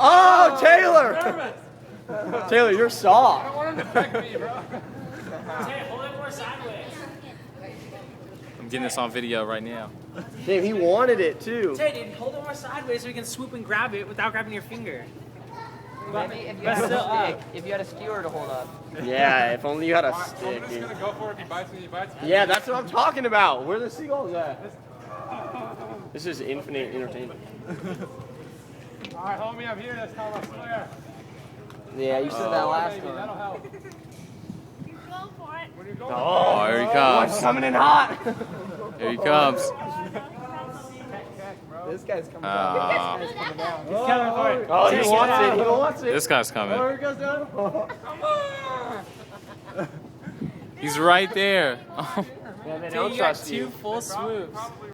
Oh, Taylor! Taylor, you're soft. I don't want him to peck me, bro. Tay, hold it more sideways. I'm getting this on video right now. Damn, he wanted it too. Tay, dude, hold it more sideways so you can swoop and grab it without grabbing your finger. Maybe if you But had still a stick, if you had a skewer to hold up. Yeah, if only you had a I'm stick. just Dude. gonna go for it. If he bites me, he bites me. Yeah, that's what I'm talking about. Where are the seagulls at? This is infinite entertainment. All right, hold me up here this time, I swear. Yeah, you said that last Baby, time. that'll help. Go for it. When you go Oh, here he Oh, comes. it's coming in hot. Here he comes. This guy's coming Ah. down. This guy's coming down. He's coming for it. Oh, he Tay, wants get it. out. He wants it. This guy's Oh, coming. here it goes down. He's right there. Yeah, they Tay, don't you got trust you. 2 full swoops.